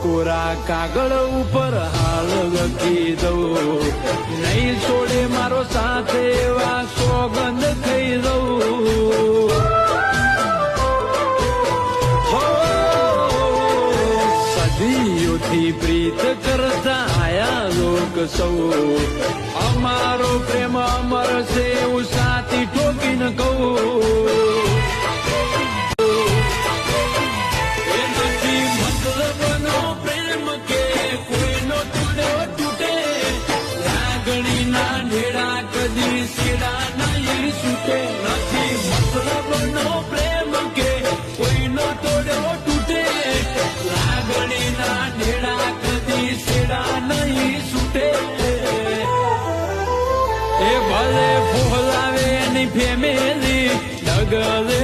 કોરા કાગળ ઉપર હાલ લખી દઉં, નહીં છોડે મારો સાથે એવા સોગંદ થઈ દઉં. સદીઓથી પ્રીત કરતા આયા લોક સૌ, અમારો પ્રેમ અમર છે એવું સાથી ઠોકીને કહું. ભલે ફોલાવે એની ફેમિલી, ડગલે